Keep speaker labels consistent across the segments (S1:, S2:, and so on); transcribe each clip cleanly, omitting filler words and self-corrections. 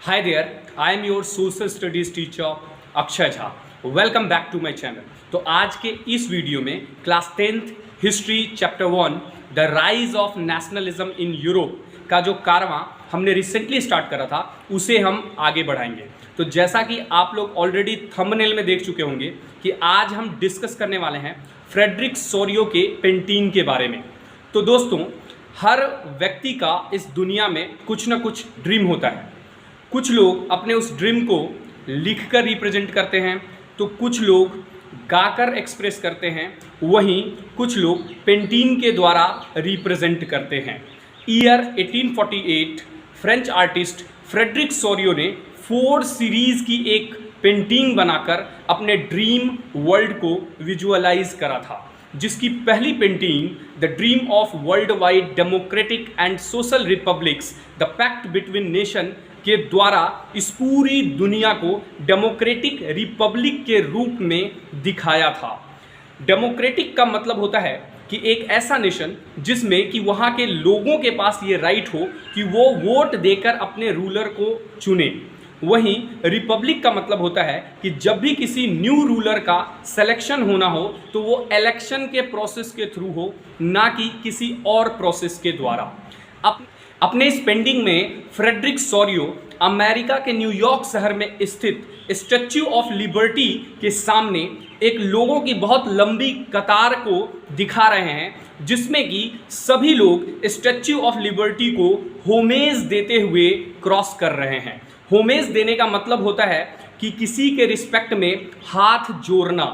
S1: Hi there, I am your social studies teacher Akshay Jha. Welcome back to my channel. तो आज के इस video में class 10th history chapter 1 the rise of nationalism in Europe का जो कारवां हमने रिसेंटली स्टार्ट करा था उसे हम आगे बढ़ाएंगे। तो जैसा कि आप लोग ऑलरेडी थंबनेल में देख चुके होंगे कि आज हम डिस्कस करने वाले हैं फ्रेडरिक सोरियो के पेंटिंग के बारे में। तो दोस्तों, हर व्यक्ति का इस दुनिया में कुछ ना कुछ ड्रीम होता है। कुछ लोग अपने उस ड्रीम को लिखकर रिप्रेजेंट करते हैं, तो कुछ लोग गाकर एक्सप्रेस करते हैं, वहीं कुछ लोग पेंटिंग के द्वारा रिप्रेजेंट करते हैं। Year 1848 French artist Frederick Sorio ने 4 सीरीज़ की एक पेंटिंग बनाकर अपने ड्रीम वर्ल्ड को विजुअलाइज करा था, जिसकी पहली painting the dream of world wide democratic and social republics the pact between nation के द्वारा इस पूरी दुनिया को डेमोक्रेटिक रिपब्लिक के रूप में दिखाया था। डेमोक्रेटिक का मतलब होता है कि एक ऐसा नेशन जिसमें कि वहाँ के लोगों के पास ये राइट हो कि वो वोट देकर अपने रूलर को चुने। वहीं रिपब्लिक का मतलब होता है कि जब भी किसी न्यू रूलर का सिलेक्शन होना हो तो वो इलेक्शन के प्रोसेस के थ्रू हो, ना कि किसी और प्रोसेस के द्वारा। अपने इस पेंटिंग में फ्रेडरिक सोरियो अमेरिका के न्यूयॉर्क शहर में स्थित स्टैच्यू ऑफ लिबर्टी के सामने एक लोगों की बहुत लंबी कतार को दिखा रहे हैं, जिसमें कि सभी लोग स्टैच्यू ऑफ लिबर्टी को होमेज देते हुए क्रॉस कर रहे हैं। होमेज देने का मतलब होता है कि किसी के रिस्पेक्ट में हाथ जोड़ना।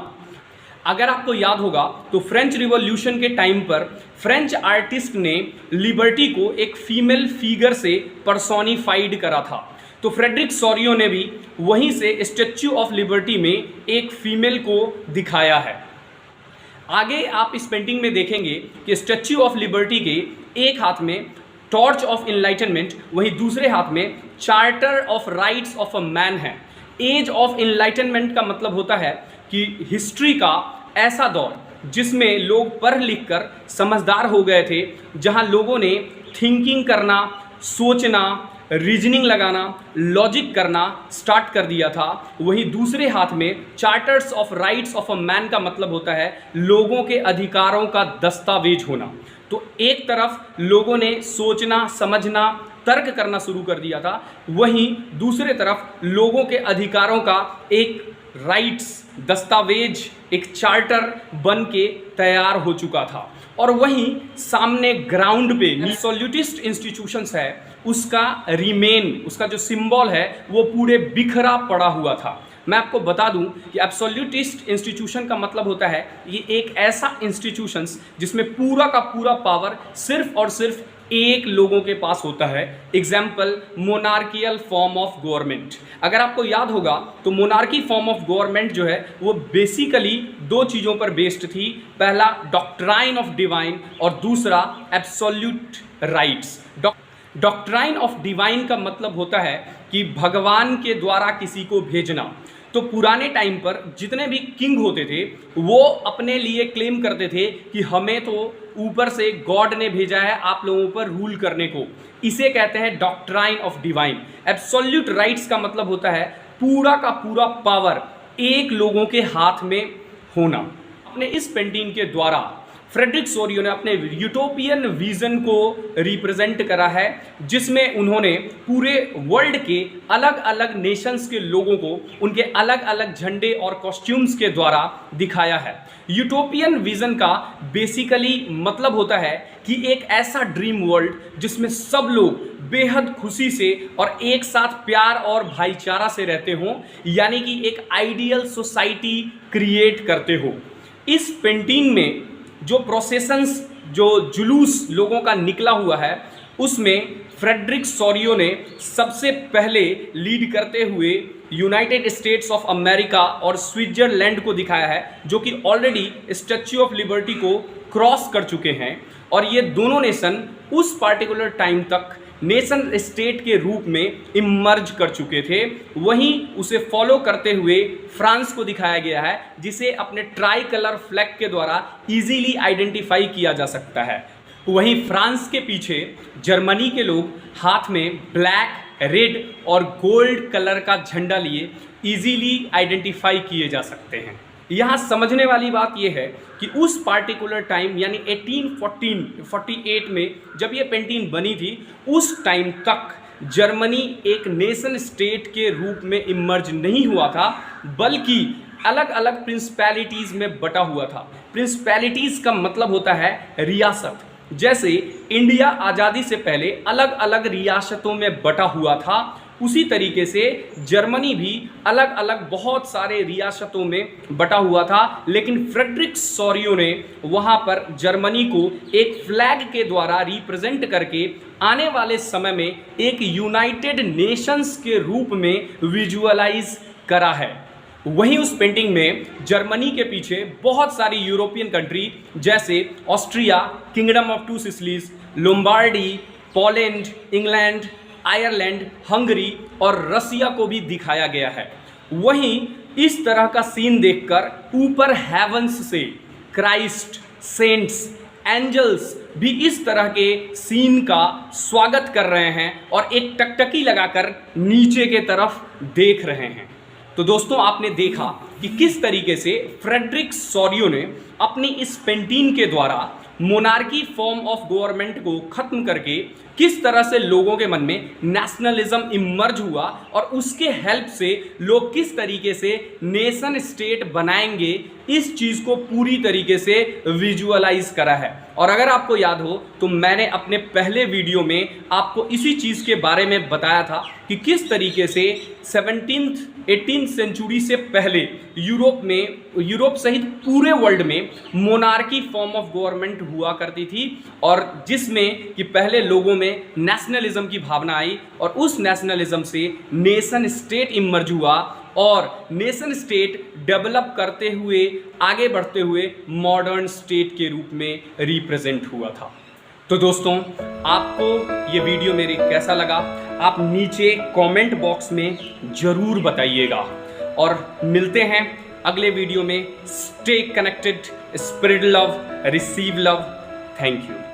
S1: अगर आपको याद होगा तो फ्रेंच रिवॉल्यूशन के टाइम पर फ्रेंच आर्टिस्ट ने लिबर्टी को एक फीमेल फिगर से पर्सोनिफाइड करा था। तो फ्रेडरिक सोरियो ने भी वहीं से स्टैच्यू ऑफ लिबर्टी में एक फीमेल को दिखाया है। आगे आप इस पेंटिंग में देखेंगे कि स्टैच्यू ऑफ लिबर्टी के एक हाथ में टॉर्च ऑफ इनलाइटनमेंट, वहीं दूसरे हाथ में charter of rights of a man है। एज ऑफ इनलाइटनमेंट का मतलब होता है कि हिस्ट्री का ऐसा दौर जिसमें लोग पढ़ लिख कर समझदार हो गए थे, जहां लोगों ने थिंकिंग करना, सोचना, रीजनिंग लगाना, लॉजिक करना स्टार्ट कर दिया था। वहीं दूसरे हाथ में charters of rights of a man का मतलब होता है लोगों के अधिकारों का दस्तावेज होना। तो एक तरफ लोगों ने सोचना, समझना, तर्क करना शुरू कर दिया था, वहीं दूसरे तरफ लोगों के अधिकारों का एक राइट्स दस्तावेज, एक चार्टर बन के तैयार हो चुका था। और वहीं सामने ग्राउंड पे एब्सोल्यूटिस्ट इंस्टीट्यूशंस है, उसका रिमेन, उसका जो सिंबल है वो पूरे बिखरा पड़ा हुआ था। मैं आपको बता दूं कि एब्सोल्यूटिस्ट इंस्टीट्यूशन का मतलब होता है ये एक ऐसा इंस्टीट्यूशंस जिसमें पूरा का पूरा पावर सिर्फ और सिर्फ एक लोगों के पास होता है। Example, monarchial form of government. अगर आपको याद होगा तो मोनार्की फॉर्म ऑफ गवर्नमेंट जो है वो बेसिकली 2 चीज़ों पर बेस्ड थी। पहला डॉक्ट्राइन ऑफ डिवाइन और दूसरा absolute rights. Doctrine of divine का मतलब होता है कि भगवान के द्वारा किसी को भेजना। तो पुराने टाइम पर जितने भी किंग होते थे वो अपने लिए क्लेम करते थे कि हमें तो ऊपर से गॉड ने भेजा है आप लोगों पर रूल करने को। इसे कहते हैं doctrine of divine. Absolute rights का मतलब होता है पूरा का पूरा पावर एक लोगों के हाथ में होना। अपने इस पेंटिंग के द्वारा फ्रेडरिक सोरियो ने अपने यूटोपियन विजन को रिप्रेजेंट करा है, जिसमें उन्होंने पूरे वर्ल्ड के अलग अलग नेशंस के लोगों को उनके अलग अलग झंडे और कॉस्ट्यूम्स के द्वारा दिखाया है। यूटोपियन विजन का बेसिकली मतलब होता है कि एक ऐसा ड्रीम वर्ल्ड जिसमें सब लोग बेहद खुशी से और एक साथ प्यार और भाईचारा से रहते हों, यानी कि एक आइडियल सोसाइटी क्रिएट करते हो। इस पेंटिंग में जो प्रोसेशंस, जो जुलूस लोगों का निकला हुआ है, उसमें फ्रेडरिक सोरियो ने सबसे पहले लीड करते हुए यूनाइटेड स्टेट्स ऑफ अमेरिका और स्विट्जरलैंड को दिखाया है, जो कि ऑलरेडी स्टैच्यू ऑफ लिबर्टी को क्रॉस कर चुके हैं। और ये दोनों नेशन उस पार्टिकुलर टाइम तक नेशन स्टेट के रूप में इमर्ज कर चुके थे। वहीं उसे फॉलो करते हुए फ्रांस को दिखाया गया है, जिसे अपने ट्राई कलर फ्लैग के द्वारा इजीली आइडेंटिफाई किया जा सकता है। वहीं फ्रांस के पीछे जर्मनी के लोग हाथ में ब्लैक रेड और गोल्ड कलर का झंडा लिए इजीली आइडेंटिफाई किए जा सकते हैं। यहाँ समझने वाली बात यह है कि उस पार्टिकुलर टाइम यानी 1848 में जब ये पेंटिंग बनी थी, उस टाइम तक जर्मनी एक नेशन स्टेट के रूप में इमर्ज नहीं हुआ था, बल्कि अलग अलग प्रिंसिपैलिटीज़ में बटा हुआ था। प्रिंसिपैलिटीज़ का मतलब होता है रियासत। जैसे इंडिया आज़ादी से पहले अलग अलग रियासतों में बटा हुआ था, उसी तरीके से जर्मनी भी अलग अलग बहुत सारे रियासतों में बटा हुआ था। लेकिन फ्रेडरिक सॉरियो ने वहाँ पर जर्मनी को एक फ्लैग के द्वारा रिप्रेजेंट करके आने वाले समय में एक यूनाइटेड नेशंस के रूप में विजुअलाइज करा है। वहीं उस पेंटिंग में जर्मनी के पीछे बहुत सारी यूरोपियन कंट्री जैसे Austria, kingdom of two Sicilies, Lombardy, Poland, England, Ireland, Hungary और रसिया को भी दिखाया गया है। वहीं इस तरह का सीन देखकर ऊपर हेवंस से क्राइस्ट, सेंट्स, एंजल्स भी इस तरह के सीन का स्वागत कर रहे हैं और एक टकटकी लगाकर नीचे के तरफ देख रहे हैं। तो दोस्तों, आपने देखा कि किस तरीके से फ्रेडरिक सॉरियो ने अपनी इस पेंटिंग के द्वारा मोनार्की फॉर्म ऑफ गवर्नमेंट को खत्म करके किस तरह से लोगों के मन में नेशनलिज्म इमर्ज हुआ और उसके हेल्प से लोग किस तरीके से नेशन स्टेट बनाएंगे, इस चीज़ को पूरी तरीके से विजुअलाइज करा है। और अगर आपको याद हो तो मैंने अपने पहले वीडियो में आपको इसी चीज़ के बारे में बताया था कि किस तरीके से 18th सेंचुरी से पहले यूरोप सहित पूरे वर्ल्ड में मोनार्की फॉर्म ऑफ गवर्नमेंट हुआ करती थी, और जिसमें कि पहले लोगों में नेशनलिज्म की भावना आई और उस नेशनलिज्म से नेशन स्टेट इमर्ज हुआ और नेशन स्टेट डेवलप करते हुए आगे बढ़ते हुए मॉडर्न स्टेट के रूप में रिप्रेजेंट हुआ था। तो दोस्तों, आपको ये वीडियो मेरी कैसा लगा आप नीचे कमेंट बॉक्स में ज़रूर बताइएगा, और मिलते हैं अगले वीडियो में। Stay connected, spread love, receive love. Thank you.